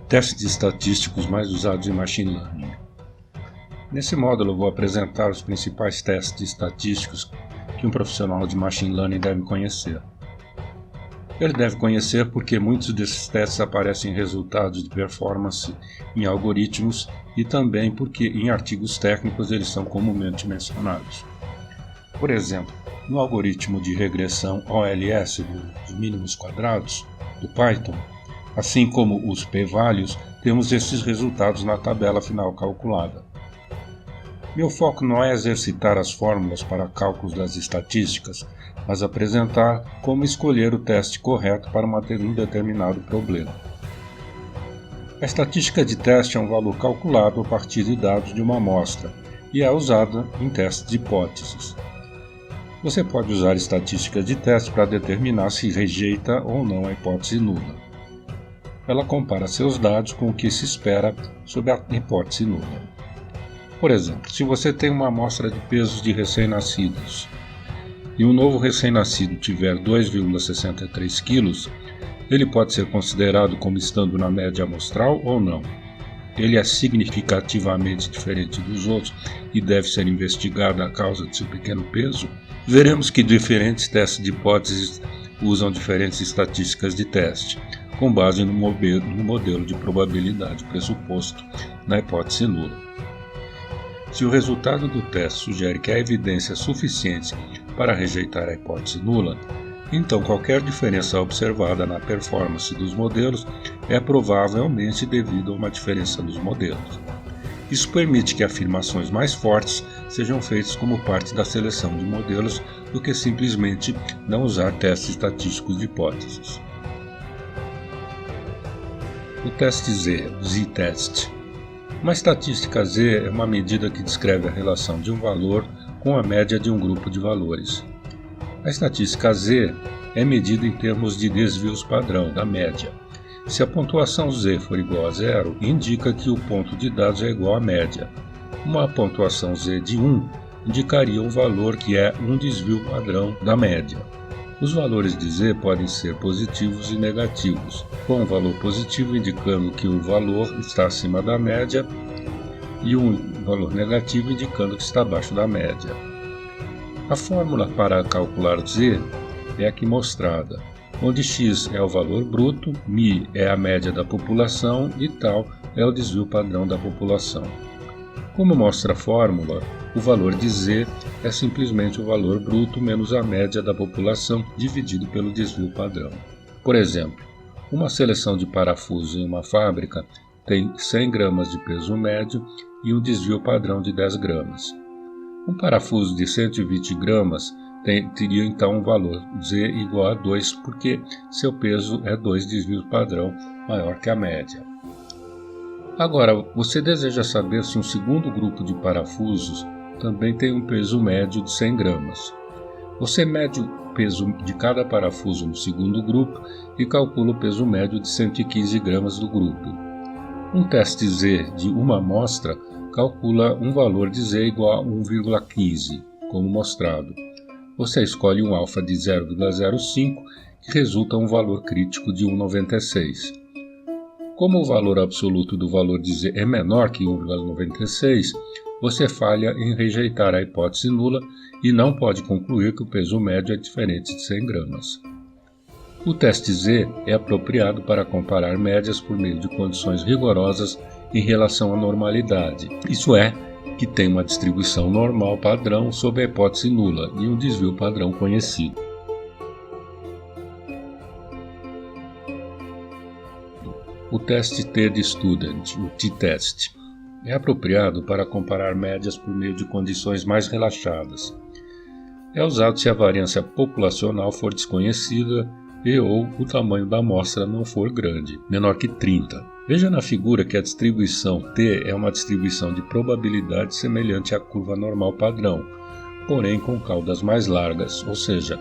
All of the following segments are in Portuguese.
Testes estatísticos mais usados em Machine Learning. Nesse módulo eu vou apresentar os principais testes estatísticos que um profissional de Machine Learning deve conhecer. Ele deve conhecer porque muitos desses testes aparecem em resultados de performance em algoritmos e também porque em artigos técnicos eles são comumente mencionados. Por exemplo, no algoritmo de regressão OLS dos mínimos quadrados do Python, assim como os p-values, temos esses resultados na tabela final calculada. Meu foco não é exercitar as fórmulas para cálculos das estatísticas, mas apresentar como escolher o teste correto para um determinado problema. A estatística de teste é um valor calculado a partir de dados de uma amostra e é usada em testes de hipóteses. Você pode usar estatísticas de teste para determinar se rejeita ou não a hipótese nula. Ela compara seus dados com o que se espera sobre a hipótese nula. Por exemplo, se você tem uma amostra de pesos de recém-nascidos e um novo recém-nascido tiver 2,63 kg, ele pode ser considerado como estando na média amostral ou não. Ele é significativamente diferente dos outros e deve ser investigado a causa de seu pequeno peso. Veremos que diferentes testes de hipóteses usam diferentes estatísticas de teste, com base no modelo de probabilidade pressuposto na hipótese nula. Se o resultado do teste sugere que há evidência suficiente para rejeitar a hipótese nula, então qualquer diferença observada na performance dos modelos é provavelmente devido a uma diferença nos modelos. Isso permite que afirmações mais fortes sejam feitas como parte da seleção de modelos do que simplesmente não usar testes estatísticos de hipóteses. O teste Z-test. Uma estatística Z é uma medida que descreve a relação de um valor com a média de um grupo de valores. A estatística Z é medida em termos de desvios padrão da média. Se a pontuação Z for igual a 0, indica que o ponto de dados é igual à média. Uma pontuação Z de 1 indicaria um valor que é um desvio padrão da média. Os valores de Z podem ser positivos e negativos, com um valor positivo indicando que o valor está acima da média e um valor negativo indicando que está abaixo da média. A fórmula para calcular Z é aqui mostrada, onde x é o valor bruto, μ é a média da população e tal é o desvio padrão da população. Como mostra a fórmula, o valor de Z é simplesmente o valor bruto menos a média da população dividido pelo desvio padrão. Por exemplo, uma seleção de parafusos em uma fábrica tem 100 gramas de peso médio e um desvio padrão de 10 gramas. Um parafuso de 120 gramas teria então um valor Z igual a 2 porque seu peso é 2 desvios padrão maior que a média. Agora, você deseja saber se um segundo grupo de parafusos também tem um peso médio de 100 gramas. Você mede o peso de cada parafuso no segundo grupo e calcula o peso médio de 115 gramas do grupo. Um teste Z de uma amostra calcula um valor de Z igual a 1,15, como mostrado. Você escolhe um alfa de 0,05, que resulta um valor crítico de 1,96. Como o valor absoluto do valor de Z é menor que 1,96, você falha em rejeitar a hipótese nula e não pode concluir que o peso médio é diferente de 100 gramas. O teste Z é apropriado para comparar médias por meio de condições rigorosas em relação à normalidade, isso é, que tem uma distribuição normal padrão sob a hipótese nula e um desvio padrão conhecido. O teste T de Student, o t-test, é apropriado para comparar médias por meio de condições mais relaxadas. É usado se a variância populacional for desconhecida e ou o tamanho da amostra não for grande, menor que 30. Veja na figura que a distribuição T é uma distribuição de probabilidade semelhante à curva normal padrão, porém com caudas mais largas, ou seja,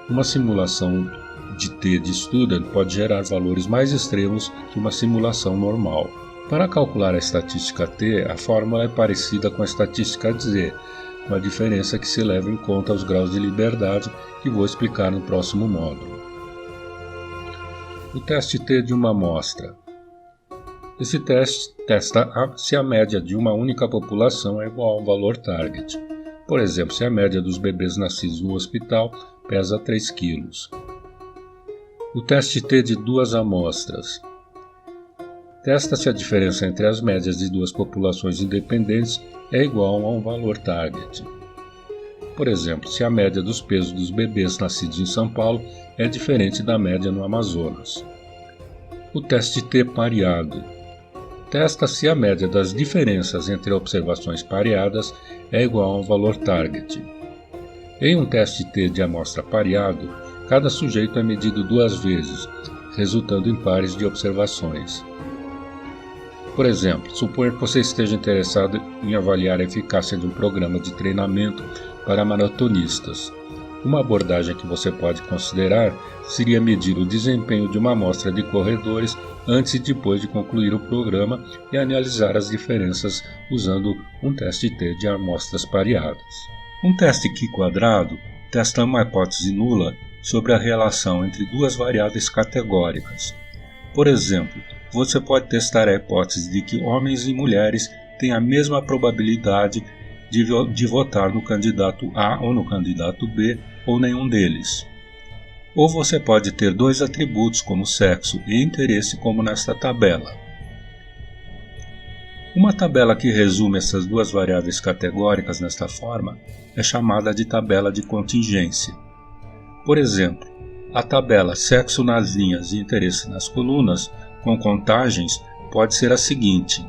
uma simulação de T de Student pode gerar valores mais extremos que uma simulação normal. Para calcular a estatística T, a fórmula é parecida com a estatística de Z, com a diferença que se leva em conta os graus de liberdade que vou explicar no próximo módulo. O teste T de uma amostra. Esse teste testa se a média de uma única população é igual a um valor target. Por exemplo, se a média dos bebês nascidos no hospital pesa 3 kg. O teste T de duas amostras. Testa-se a diferença entre as médias de duas populações independentes é igual a um valor target. Por exemplo, se a média dos pesos dos bebês nascidos em São Paulo é diferente da média no Amazonas. O teste T pareado. Testa-se a média das diferenças entre observações pareadas é igual a um valor target. Em um teste T de amostra pareado, cada sujeito é medido 2 vezes, resultando em pares de observações. Por exemplo, suponha que você esteja interessado em avaliar a eficácia de um programa de treinamento para maratonistas. Uma abordagem que você pode considerar seria medir o desempenho de uma amostra de corredores antes e depois de concluir o programa e analisar as diferenças usando um teste T de amostras pareadas. Um teste Q-quadrado testa uma hipótese nula sobre a relação entre duas variáveis categóricas. Por exemplo, você pode testar a hipótese de que homens e mulheres têm a mesma probabilidade de votar no candidato A ou no candidato B ou nenhum deles. Ou você pode ter 2 atributos como sexo e interesse como nesta tabela. Uma tabela que resume essas duas variáveis categóricas nesta forma é chamada de tabela de contingência. Por exemplo, a tabela sexo nas linhas e interesse nas colunas com contagens pode ser a seguinte.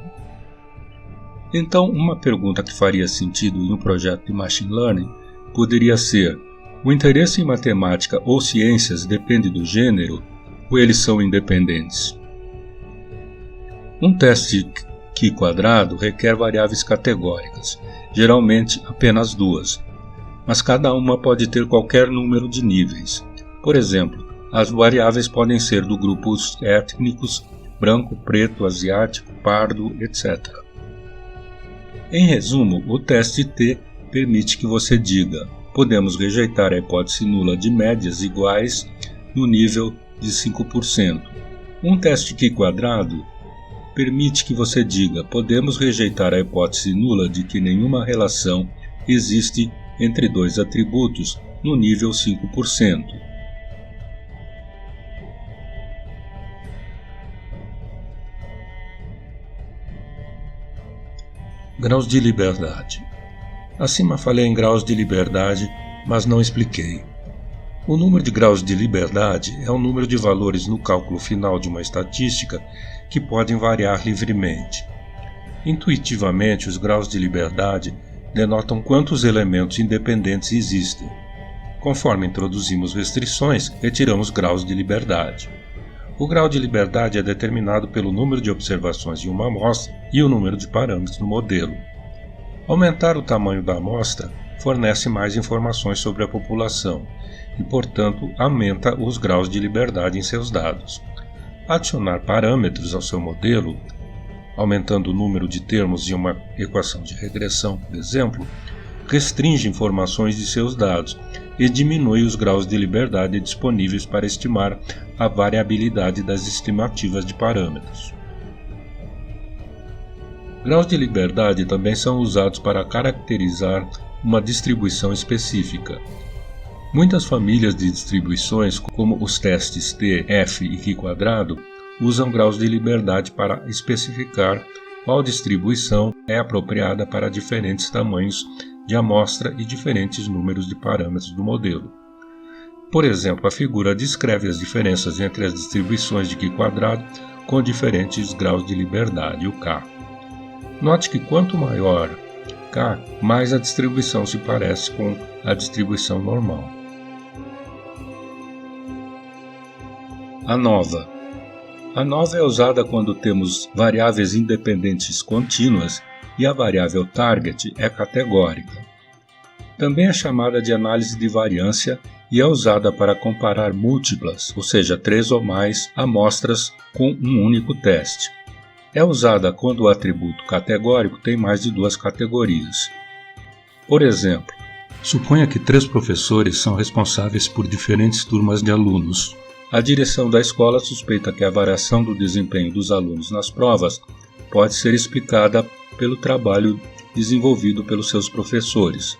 Então, uma pergunta que faria sentido em um projeto de Machine Learning poderia ser: o interesse em matemática ou ciências depende do gênero ou eles são independentes? Um teste Q-quadrado requer variáveis categóricas, geralmente apenas 2, mas cada uma pode ter qualquer número de níveis. Por exemplo, as variáveis podem ser do grupos étnicos, branco, preto, asiático, pardo, etc. Em resumo, o teste T permite que você diga: podemos rejeitar a hipótese nula de médias iguais no nível de 5%. Um teste Q-quadrado permite que você diga: podemos rejeitar a hipótese nula de que nenhuma relação existe entre 2 atributos no nível 5%. Graus de liberdade. Acima falei em graus de liberdade, mas não expliquei. O número de graus de liberdade é o número de valores no cálculo final de uma estatística que podem variar livremente. Intuitivamente, os graus de liberdade denotam quantos elementos independentes existem. Conforme introduzimos restrições, retiramos graus de liberdade. O grau de liberdade é determinado pelo número de observações de uma amostra e o número de parâmetros no modelo. Aumentar o tamanho da amostra fornece mais informações sobre a população e, portanto, aumenta os graus de liberdade em seus dados. Adicionar parâmetros ao seu modelo, aumentando o número de termos em uma equação de regressão, por exemplo, restringe informações de seus dados e diminui os graus de liberdade disponíveis para estimar a variabilidade das estimativas de parâmetros. Graus de liberdade também são usados para caracterizar uma distribuição específica. Muitas famílias de distribuições, como os testes T, F e Q-quadrado, usam graus de liberdade para especificar qual distribuição é apropriada para diferentes tamanhos de amostra e diferentes números de parâmetros do modelo. Por exemplo, a figura descreve as diferenças entre as distribuições de Q-quadrado com diferentes graus de liberdade, o K. Note que quanto maior K, mais a distribuição se parece com a distribuição normal. ANOVA. ANOVA é usada quando temos variáveis independentes contínuas e a variável target é categórica. Também é chamada de análise de variância e é usada para comparar múltiplas, ou seja, 3 ou mais amostras com um único teste. É usada quando o atributo categórico tem mais de 2 categorias. Por exemplo, suponha que 3 professores são responsáveis por diferentes turmas de alunos. a direção da escola suspeita que a variação do desempenho dos alunos nas provas pode ser explicada pelo trabalho desenvolvido pelos seus professores.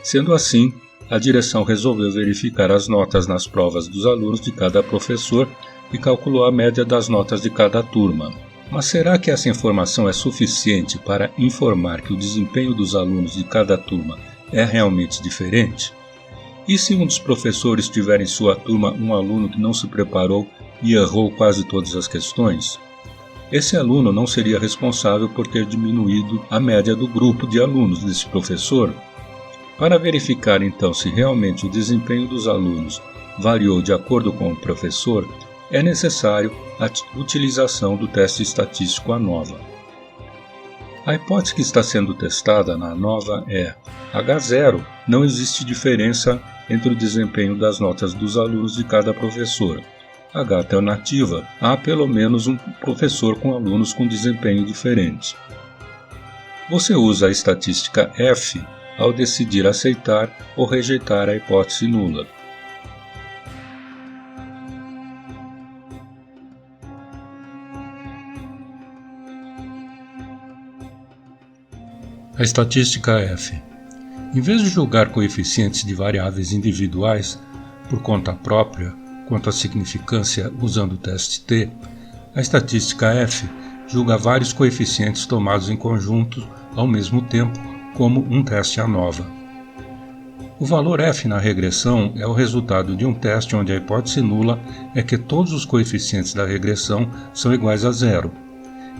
Sendo assim, a direção resolveu verificar as notas nas provas dos alunos de cada professor e calculou a média das notas de cada turma. Mas será que essa informação é suficiente para informar que o desempenho dos alunos de cada turma é realmente diferente? E se um dos professores tiver em sua turma um aluno que não se preparou e errou quase todas as questões? Esse aluno não seria responsável por ter diminuído a média do grupo de alunos desse professor? Para verificar então se realmente o desempenho dos alunos variou de acordo com o professor, é necessário a utilização do teste estatístico ANOVA. A hipótese que está sendo testada na ANOVA é: H0, não existe diferença entre o desempenho das notas dos alunos de cada professor. H alternativa, há pelo menos um professor com alunos com desempenho diferente. Você usa a estatística F ao decidir aceitar ou rejeitar a hipótese nula. A estatística F. Em vez de julgar coeficientes de variáveis individuais por conta própria quanto à significância usando o teste T, a estatística F julga vários coeficientes tomados em conjunto ao mesmo tempo como um teste ANOVA. O valor F na regressão é o resultado de um teste onde a hipótese nula é que todos os coeficientes da regressão são iguais a zero.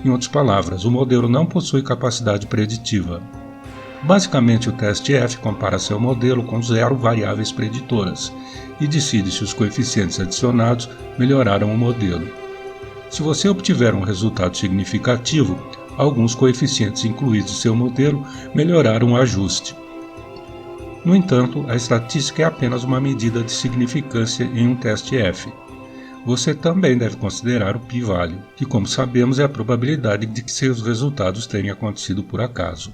Em outras palavras, o modelo não possui capacidade preditiva. Basicamente, o teste F compara seu modelo com 0 variáveis preditoras e decide se os coeficientes adicionados melhoraram o modelo. Se você obtiver um resultado significativo, alguns coeficientes incluídos em seu modelo melhoraram o ajuste. No entanto, a estatística é apenas uma medida de significância em um teste F. Você também deve considerar o p-value, que, como sabemos, é a probabilidade de que seus resultados tenham acontecido por acaso.